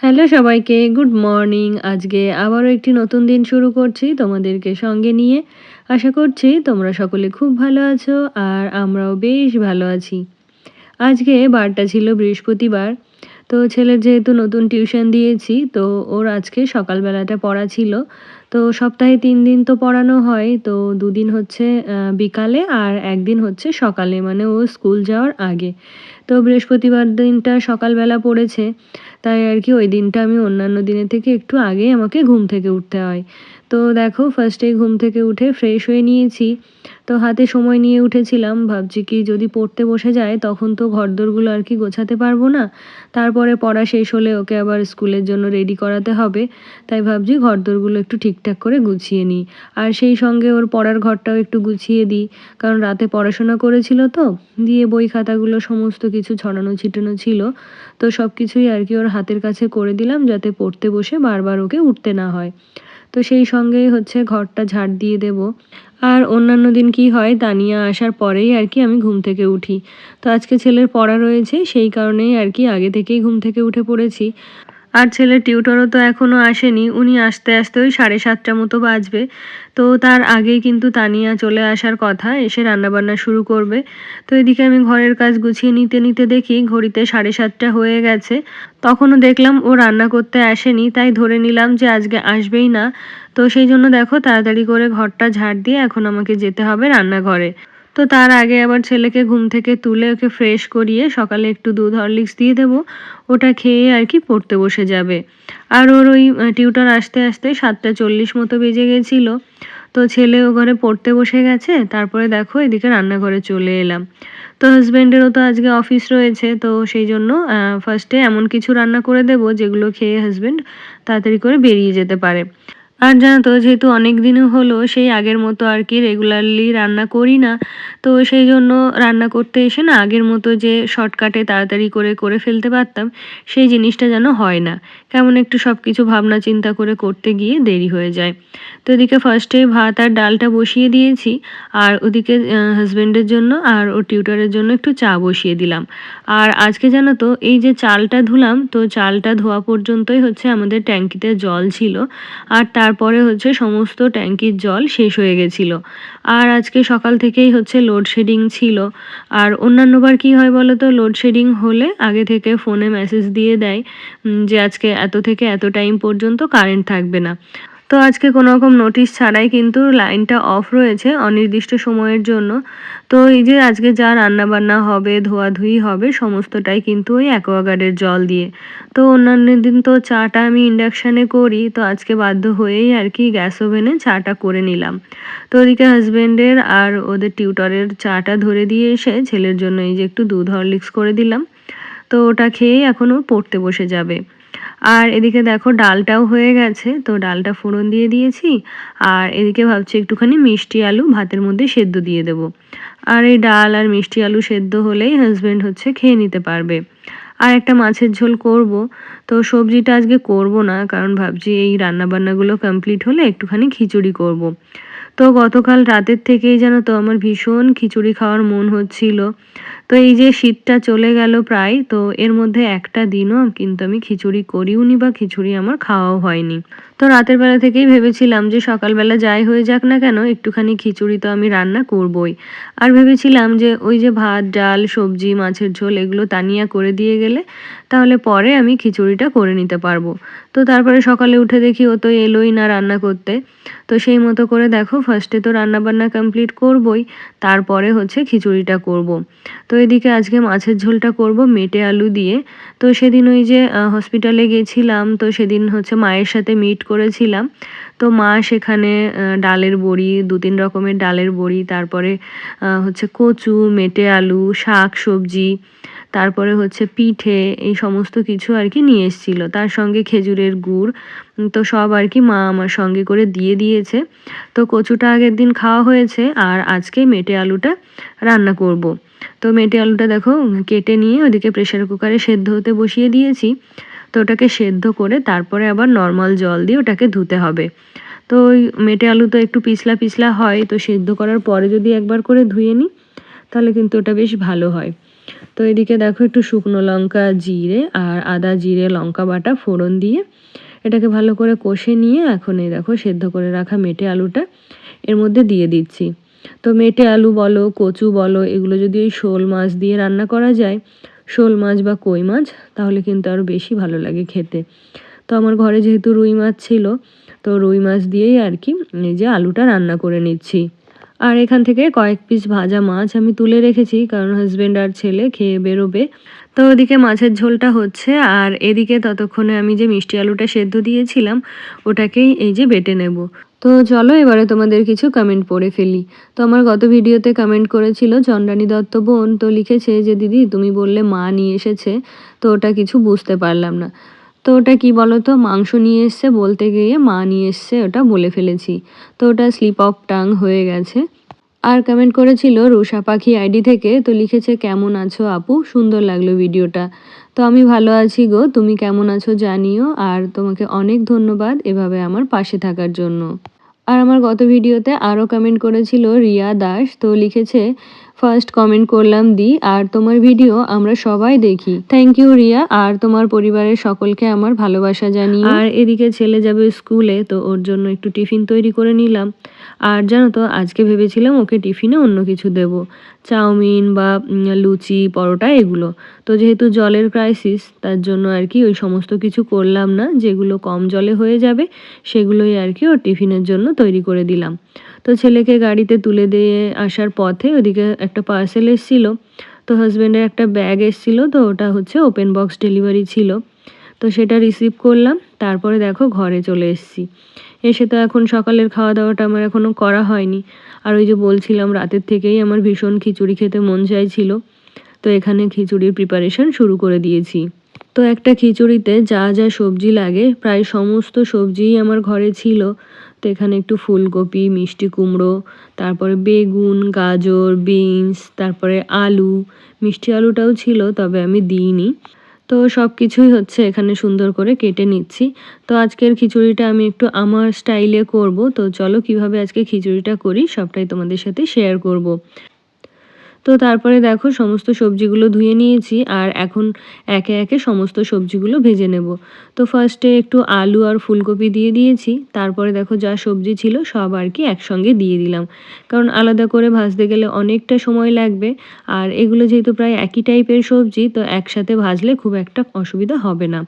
Hello সবাইকে, good morning. আজকে আবারও একটি নতুন দিন শুরু করছি তোমাদেরকে সঙ্গে নিয়ে। আশা করছি তোমরা সকলে খুব ভালো আছো আর আমরাও বেশ ভালো আছি। আজকে বারটা ছিল বৃহস্পতিবার। তো ছেলের যেহেতু নতুন টিউশন দিয়েছি, তো ওর আজকে সকালবেলাটা পড়া ছিল। তো সপ্তাহে ৩ দিন তো পড়ানো হয়। তো ২ দিন হচ্ছে বিকালে আর ১ দিন হচ্ছে সকালে, মানে ও স্কুল যাওয়ার আগে। তো বৃহস্পতিবার দিনটা সকালবেলা পড়েছে। তাই আর কি ওই দিনটা আমি অন্যান্য দিনের থেকে একটু আগেই আমাকে ঘুম থেকে উঠতে হয়। তো দেখো ফার্স্টেই ঘুম থেকে উঠে ফ্রেশ হয়ে নিয়েছি। তো হাতে সময় নিয়ে উঠেছিলাম। ভাবছি কি যদি পড়তে বসে যায় তখন তো ঘরদোরগুলো আর কি গোছাতে পারবো না। তারপরে পড়া শেষ হলে ওকে আবার স্কুলের জন্য রেডি করাতে হবে। তাই ভাবছি ঘরদোরগুলো একটু ঠিকঠাক করে গুছিয়ে নিই। আর সেই সঙ্গে ওর পড়ার ঘরটাও একটু গুছিয়ে দিই। কারণ রাতে পড়াশোনা করেছিল তো, দিয়ে বই খাতাগুলো সমস্ত কিছু ছড়ানো ছিটানো ছিল। তো সব কিছুই আর কি ওর হাতের কাছে করে দিলাম যাতে পড়তে বসে বারবার ওকে উঠতে না হয়। তো সেই সঙ্গেই হচ্ছে ঘরটা ঝাড় দিয়ে দেবো। আর অন্যান্য দিন কি হয়, তানিয়া আসার পরেই আর কি আমি ঘুম থেকে উঠি। তো আজকে ছেলের পড়া রয়েছে, সেই কারণেই আর কি আগে থেকেই ঘুম থেকে উঠে পড়েছি। আর ছেলের টিউটরও তো এখনও আসেনি, উনি আসতে আসতে ওই 7:30 মতো বাজবে। তো তার আগেই কিন্তু তানিয়া চলে আসার কথা, এসে রান্নাবান্না শুরু করবে। তো এদিকে আমি ঘরের কাজ গুছিয়ে নিতে নিতে দেখি ঘড়িতে 7:30 হয়ে গেছে। তখনও দেখলাম ও রান্না করতে আসেনি, তাই ধরে নিলাম যে আজকে আসবেই না। তো সেই জন্য দেখো তাড়াতাড়ি করে ঘরটা ঝাড় দিয়ে এখন আমাকে যেতে হবে রান্নাঘরে। তো তার আগে আবার ছেলেকে ঘুম থেকে তুলে ওকে ফ্রেশ করিয়ে সকালে একটু দুধ হরলিক্স দিয়ে দেবো। ওটা খেয়ে আর কি পড়তে বসে যাবে। আর ওর ওই টিউটর আসতে আসতে 7:40 মতো বেজে গেছিলো। তো ছেলে ও ঘরে পড়তে বসে গেছে, তারপরে দেখো এদিকে রান্নাঘরে চলে এলাম। তো হাজব্যান্ডেরও তো আজকে অফিস রয়েছে, তো সেই জন্য ফার্স্টে এমন কিছু রান্না করে দেবো যেগুলো খেয়ে হাজব্যান্ড তাড়াতাড়ি করে বেরিয়ে যেতে পারে। আর জানো তো যেহেতু অনেক দিনও হলো সেই আগের মতো আর কি রেগুলারলি রান্না করি না। তো সেই জন্য রান্না করতে এসে না আগের মতো যে শর্টকাটে তাড়াতাড়ি করে করে ফেলতে পারতাম, সেই জিনিসটা যেন হয় না। কেমন একটু সব কিছু ভাবনা চিন্তা করে করতে গিয়ে দেরি হয়ে যায়। তো এদিকে ফার্স্টে ভাত আর ডালটা বসিয়ে দিয়েছি। আর ওদিকে হাজব্যান্ডের জন্য আর ওর টিউটরের জন্য একটু চা বসিয়ে দিলাম। আর আজকে জানো তো এই যে চালটা ধুলাম, তো চালটা ধোয়া পর্যন্তই হচ্ছে আমাদের ট্যাঙ্কিতে জল ছিল। আর তারপরে হচ্ছে সমস্ত ট্যাঙ্কির জল শেষ হয়ে গেছিলো। আর আজকে সকাল থেকেই হচ্ছে লোডশেডিং ছিল। আর অন্যান্যবার কি হয় বলো তো, লোডশেডিং হলে আগে থেকে ফোনে মেসেজ দিয়ে দেয় যে আজকে এত থেকে এত টাইম পর্যন্ত কারেন্ট থাকবে না। তো আজকে কোনো রকম নোটিশ ছাড়াই কিন্তু লাইনটা অফ রয়েছে অনির্দিষ্ট সময়ের জন্য। তো এই যে আজকে যা রান্নাবান্না হবে, ধোয়াধুয়ি হবে সমস্তটাই কিন্তু ওই অ্যাকোয়াগার্ডের জল দিয়ে। তো অন্যান্য দিন তো চাটা আমি ইন্ডাকশানে করি, তো আজকে বাধ্য হয়েই আর কি গ্যাস ওভেনে চাটা করে নিলাম। তো ওদিকে হাজব্যান্ডের আর ওদের টিউটরের চাটা ধরে দিয়ে এসে ছেলের জন্য এই যে একটু দুধ হরলিক্স করে দিলাম। তো ওটা খেয়েই এখন ও পড়তে বসে যাবে। আর এদিকে দেখো ডালটাও হয়ে গেছে, তো ডালটা ফোড়ন দিয়ে দিয়েছি। আর এদিকে ভাবছি একটুখানি মিষ্টি আলু ভাতের মধ্যে সেদ্ধ দিয়ে দেবো। আর এই ডাল আর মিষ্টি আলু সেদ্ধ হলেই হাজব্যান্ড হচ্ছে খেয়ে নিতে পারবে। আর একটা মাছের ঝোল করব। তো সবজিটা আজকে করব না, কারণ ভাবছি এই রান্নাবান্নাগুলো কমপ্লিট হলে একটুখানি খিচুড়ি করব। তো গতকাল রাতের থেকেই জানো তো আমার ভীষণ খিচুড়ি খাওয়ার মন হচ্ছিল। তো এই যে শীতটা চলে গেল প্রায়, তো এর মধ্যে একটা দিনও কিন্তু আমি খিচুড়ি করিওনি বা খিচুড়ি আমার খাওয়াও হয়নি। তো রাতের বেলা থেকেই ভেবেছিলাম যে সকালবেলা যাই হয়ে যাক না কেন একটুখানি খিচুড়ি তো আমি রান্না করবই। আর ভেবেছিলাম যে ওই যে ভাত ডাল সবজি মাছের ঝোল এগুলো তানিয়া করে দিয়ে গেলে তাহলে পরে আমি খিচুড়িটা করে নিতে পারবো। তো তারপরে সকালে উঠে দেখি ও তো এলোই না রান্না করতে। তো সেই মতো করে দেখো ফার্স্টে তো রান্নাবান্না কমপ্লিট করবই, তারপরে হচ্ছে খিচুড়িটা করব। তো এদিকে আজকে মাছের ঝোলটা করব মেটে আলু দিয়ে। তো সেদিন ওই যে হসপিটালে গেছিলাম, তো সেদিন হচ্ছে মায়ের সাথে মিট করেছিলাম। তো মা সেখানে ডালের বড়ি 2-3 রকমের ডালের বড়ি, তারপরে হচ্ছে কচু মেটে আলু শাক সবজি, তারপরে হচ্ছে পিঠে, এই সমস্ত কিছু আর কি নিয়ে এসেছিলো, তার সঙ্গে খেজুরের গুড়। তো সব আর কি মা আমার সঙ্গে করে দিয়ে দিয়েছে। তো কচুটা আগের দিন খাওয়া হয়েছে আর আজকে মেটে আলুটা রান্না করব। তো মেটে আলুটা দেখো কেটে নিয়ে ওদিকে প্রেসার কুকারে সেদ্ধ হতে বসিয়ে দিয়েছি। তো ওটাকে সেদ্ধ করে তারপরে আবার নর্মাল জল দিয়ে ওটাকে ধুতে হবে। তো ওই মেটে আলু তো একটু পিছলা পিছলা হয়, তো সেদ্ধ করার পরে যদি একবার করে ধুয়ে নিই তাহলে কিন্তু ওটা বেশ ভালো হয়। তো এদিকে দেখো একটু শুকনো লঙ্কা, জিরে আর আদা, জিরে, লঙ্কা বাটা ফোড়ন দিয়ে এটাকে ভালো করে কষে নিয়ে এখন এই দেখো সেদ্ধ করে রাখা মেটে আলুটা এর মধ্যে দিয়ে দিচ্ছি। তো মেটে আলু বলো, কচু বলো, এগুলো যদি ওই শোল মাছ দিয়ে রান্না করা যায়, শোল মাছ বা কই মাছ, তাহলে কিন্তু আরও বেশি ভালো লাগে খেতে। তো আমার ঘরে যেহেতু রুই মাছ ছিল, তো রুই মাছ দিয়েই আর কি এই যে আলুটা রান্না করে নিচ্ছি। আর এখান থেকে কয়েক পিস ভাজা মাছ আমি তুলে রেখেছি, কারণ হাজবেন্ড আর ছেলে খেয়ে বেরোবে। তো ওদিকে মাছের ঝোলটা হচ্ছে, আর এদিকে ততক্ষণে আমি যে মিষ্টি আলুটা সেদ্ধ দিয়েছিলাম ওটাকেই এই যে বেটে নেব। তো চলো এবারে তোমাদের কিছু কমেন্ট পড়ে ফেলি। তো আমার গত ভিডিওতে কমেন্ট করেছিল চন্দ্রানী দত্ত বোন, তো লিখেছে যে দিদি তুমি বললে মা নিয়ে এসেছে, তো ওটা কিছু বুঝতে পারলাম না। তো ওটা কি বলো তো, মাংস নিয়ে এসছে বলতে গিয়ে মা নিয়ে এসছে ওটা বলে ফেলেছি। তো ওটা স্লিপ অফ টাং হয়ে গেছে। আর কমেন্ট করেছিল রুষা পাখি আইডি থেকে, তো লিখেছে কেমন আছো আপু, সুন্দর লাগলো ভিডিওটা। তো আমি ভালো আছি গো, তুমি কেমন আছো জানিও, আর তোমাকে অনেক ধন্যবাদ এভাবে আমার পাশে থাকার জন্য। আর আমার গত ভিডিওতে আরও কমেন্ট করেছিল রিয়া দাস, তো লিখেছে ফার্স্ট কমেন্ট করলাম দি, আর তোমার ভিডিও আমরা সবাই দেখি, থ্যাংক ইউ রিয়া, আর তোমার পরিবারের সকলকে আমার ভালোবাসা জানিয়ে। আর এদিকে ছেলে যাবে স্কুলে, তো ওর জন্য একটু টিফিন তৈরি করে নিলাম। আর জানো তো আজকে ভেবেছিলাম ওকে টিফিনে অন্য কিছু দেব, চাউমিন বা লুচি, পরোটা এগুলো। তো যেহেতু জলের ক্রাইসিস, তার জন্য আর কি ওই সমস্ত কিছু করলাম না, যেগুলো কম জলে হয়ে যাবে সেগুলোই আর কি ওর টিফিনের জন্য তৈরি করে দিলাম। তো ছেলেকে গাড়িতে তুলে দিয়ে আসার পথে ওদিকে একটা পার্সেল এসেছিল, তো হাজব্যান্ডের একটা ব্যাগ এসেছিলো, তো ওটা হচ্ছে ওপেন বক্স ডেলিভারি ছিল। তো সেটা রিসিভ করলাম, তারপরে দেখো ঘরে চলে এসেছি। এসে তো এখন সকালের খাওয়া দাওয়াটা আমার এখনও করা হয়নি। আর ওই যে বলছিলাম রাতের থেকেই আমার ভীষণ খিচুড়ি খেতে মন চাইছিল, তো এখানে খিচুড়ির প্রিপারেশন শুরু করে দিয়েছি। তো একটা খিচুড়িতে যা যা সবজি লাগে প্রায় সমস্ত সবজিই আমার ঘরে ছিল। তো এখানে একটু ফুলকপি, মিষ্টি কুমড়ো, তারপরে বেগুন, গাজর, বিনস, তারপরে আলু, মিষ্টি আলুটাও ছিল তবে আমি দিইনি। তো সব কিছুই হচ্ছে এখানে সুন্দর করে কেটে নিচ্ছি। তো আজকের খিচুড়িটা আমি একটু আমার স্টাইলে করব, তো চলো কিভাবে আজকে খিচুড়িটা করি সবটাই তোমাদের সাথে শেয়ার করব। তো তারপরে দেখো সমস্ত সবজিগুলো ধুয়ে নিয়েছি, আর এখন একে একে সমস্ত সবজিগুলো ভেজে নেব। তো ফার্স্টে একটু আলু আর ফুলকপি দিয়ে দিয়েছি, তারপরে দেখো যা সবজি ছিল সব আর কি একসঙ্গে দিয়ে দিলাম, কারণ আলাদা করে ভাজতে গেলে অনেকটা সময় লাগবে। আর এগুলো যেহেতু প্রায় একই টাইপের সবজি, তো একসাথে ভাজলে খুব একটা অসুবিধা হবে না।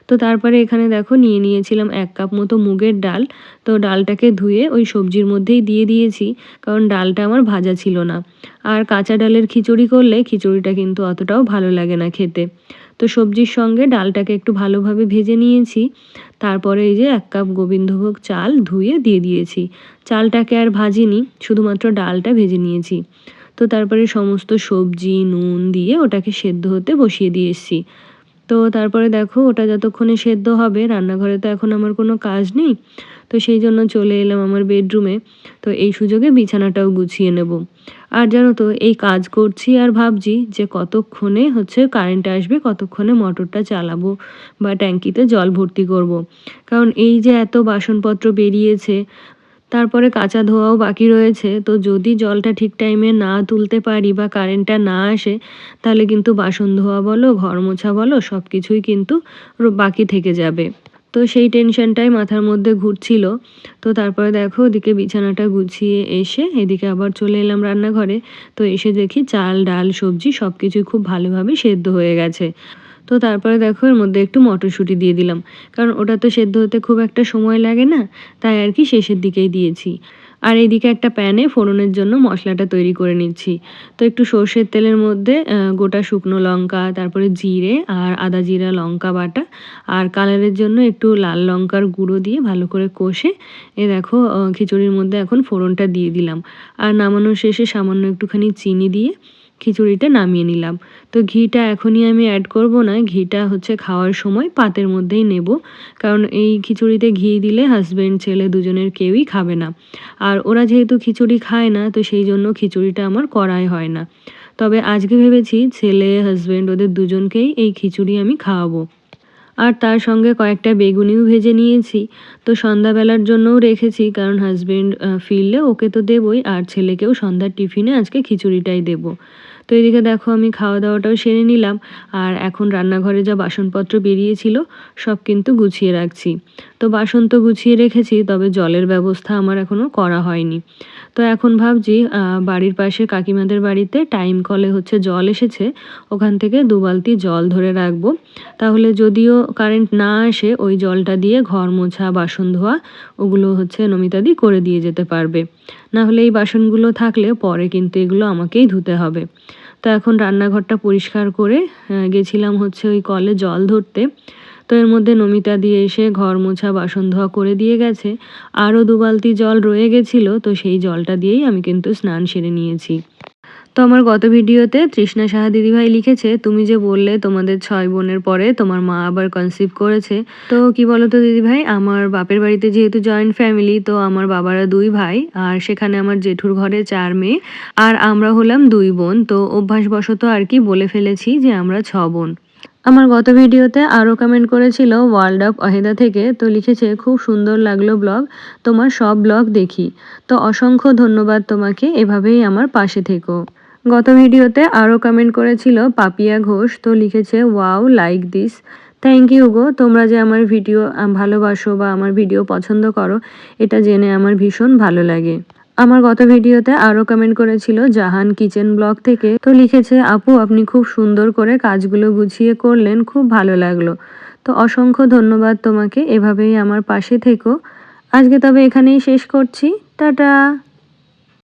তো তারপরে এখানে দেখো নিয়ে নিয়েছিলাম 1 কাপ মতো মুগের ডাল। তো ডালটাকে ধুয়ে ওই সবজির মধ্যেই দিয়ে দিয়েছি, কারণ ডালটা আমার ভাজা ছিল না। আর কাঁচা ডালের খিচুড়ি করলে খিচুড়িটা কিন্তু অতটাও ভালো লাগে না খেতে। তো সবজির সঙ্গে ডালটাকে একটু ভালোভাবে ভেজে নিয়েছি। তারপরে এই যে 1 কাপ গোবিন্দভোগ চাল ধুয়ে দিয়ে দিয়েছি। চালটাকে আর ভাজিনি, শুধুমাত্র ডালটা ভেজে নিয়েছি। তো তারপরে সমস্ত সবজি নুন দিয়ে ওটাকে সেদ্ধ হতে বসিয়ে দিয়ে এসেছি। তো তারপরে দেখো ওটা যতক্ষণে সেদ্ধ হবে, রান্নাঘরে তো এখন আমার কোনো কাজ নেই, তো সেই জন্য চলে এলাম আমার বেডরুমে। তো এই সুযোগে বিছানাটাও গুছিয়ে নেব। আর জানো তো এই কাজ করছি আর ভাবছি যে কতক্ষণে হচ্ছে কারেন্ট আসবে, কতক্ষণে মোটরটা চালাবো বা ট্যাঙ্কিতে জল ভর্তি করব। কারণ এই যে এত বাসনপত্র বেরিয়েছে, তারপরে কাচা ধোয়াও বাকি রয়েছে, তো যদি জলটা ঠিক টাইমে না তুলতে পারি বা কারেন্টটা না আসে, তাহলে কিন্তু বাসন ধোয়া বলো, ঘর মোছা বলো, সব কিছুই কিন্তু বাকি থেকে যাবে। তো সেই টেনশনটাই মাথার মধ্যে ঘুরছিল। তো তারপরে দেখো ওদিকে বিছানাটা গুছিয়ে এসে এদিকে আবার চলে এলাম রান্নাঘরে। তো এসে দেখি চাল, ডাল, সবজি সব কিছুই খুব ভালোভাবে সেদ্ধ হয়ে গেছে। তো তারপরে দেখো এর মধ্যে একটু মটরশুঁটি দিয়ে দিলাম, কারণ ওটা তো সেদ্ধ হতে খুব একটা সময় লাগে না, তাই আর কি শেষের দিকেই দিয়েছি। আর এইদিকে একটা প্যানে ফোড়নের জন্য মশলাটা তৈরি করে নিচ্ছি। তো একটু সর্ষের তেলের মধ্যে গোটা শুকনো লঙ্কা, তারপরে জিরে আর আদা জিরা লঙ্কা বাটা, আর কালারের জন্য একটু লাল লঙ্কার গুঁড়ো দিয়ে ভালো করে কষে দেখো খিচুড়ির মধ্যে এখন ফোড়নটা দিয়ে দিলাম। আর নামানোর শেষে সামান্য একটুখানি চিনি দিয়ে খিচুড়িটা নামিয়ে নিলাম। তো ঘিটা এখনই আমি অ্যাড করব না, ঘিটা হচ্ছে খাওয়ার সময় পাতের মধ্যেই নেব, কারণ এই খিচুড়িতে ঘি দিলে হাজব্যান্ড ছেলে দুজনের কেউই খাবে না। আর ওরা যেহেতু খিচুড়ি খায় না, তো সেই জন্য খিচুড়িটা আমার করাই হয় না। তবে আজকে ভেবেছি ছেলে, হাজব্যান্ড ওদের দুজনকেই এই খিচুড়ি আমি খাওয়াবো। আর তার সঙ্গে কয়েকটা বেগুনিও ভেজে নিয়েছি। তো সন্ধ্যাবেলার জন্যও রেখেছি, কারণ হাজব্যান্ড ফিরলে ওকে তো দেবই, আর ছেলেকেও সন্ধ্যার টিফিনে আজকে খিচুড়িটাই দেব। তো এদিকে দেখো আমি খাওয়া দাওয়াটাও সেরে নিলাম, আর এখন রান্নাঘরে যা বাসনপত্র বেরিয়েছিল সব কিন্তু গুছিয়ে রাখছি। তো বাসন তো গুছিয়ে রেখেছি, তবে জলের ব্যবস্থা আমার এখনও করা হয়নি। তো এখন ভাবছি বাড়ির পাশে কাকিমাদের বাড়িতে টাইম কলে হচ্ছে জল এসেছে, ওখান থেকে 2 বালতি জল ধরে রাখবো। তাহলে যদিও কারেন্ট না আসে, ওই জলটা দিয়ে ঘর মোছা, বাসন ধোয়া ওগুলো হচ্ছে নমিতাদি করে দিয়ে যেতে পারবে। না হলে এই বাসনগুলো থাকলে পরে কিন্তু এগুলো আমাকেই ধুতে হবে। তো এখন রান্নাঘরটা পরিষ্কার করে গেছিলাম হচ্ছে ওই কলে জল ধরতে। তো এর মধ্যে নমিতা দিয়ে এসে ঘর মোছা, বাসন ধোয়া করে দিয়ে গেছে। আরও 2 বালতি জল রয়ে গেছিলো, তো সেই জলটা দিয়েই আমি কিন্তু স্নান সেরে নিয়েছি। তো আমার গত ভিডিওতে তৃষ্ণা সাহা দিদিভাই লিখেছে, তুমি যে বললে তোমাদের 6 বোনের পরে তোমার মা আবার কনসিভ করেছে। তো কি বলো তো দিদিভাই, আমার বাপের বাড়িতে যেহেতু জয়েন্ট ফ্যামিলি, তো আমার বাবারা 2 ভাই, আর সেখানে আমার জেঠুর ঘরে 4 মেয়ে, আর আমরা হলাম 2 বোন। তো অভ্যাসবশত আর কি বলে ফেলেছি যে আমরা 6 বোন। আমার গত ভিডিওতে আরও কমেন্ট করেছিল ওয়ার্ল্ড অফ অহেদা থেকে, তো লিখেছে খুব সুন্দর লাগলো ব্লগ, তোমার সব ব্লগ দেখি। তো অসংখ্য ধন্যবাদ তোমাকে, এভাবেই আমার পাশে থেকো। গত ভিডিওতে আরও কমেন্ট করেছিল পাপিয়া ঘোষ, তো লিখেছে wow like this. Thank you গো, তোমরা যে আমার ভিডিও ভালোবাসো বা আমার ভিডিও পছন্দ করো, এটা জেনে আমার ভীষণ ভালো লাগে। আমার গত ভিডিওতে আরও কমেন্ট করেছিল জাহান কিচেন ব্লগ থেকে, তো লিখেছে আপু আপনি খুব সুন্দর করে কাজগুলো গুছিয়ে করলেন, খুব ভালো লাগলো। তো অসংখ্য ধন্যবাদ তোমাকে, এভাবেই আমার পাশে থেকো। আজকে তবে এখানেই শেষ করছি, টাটা।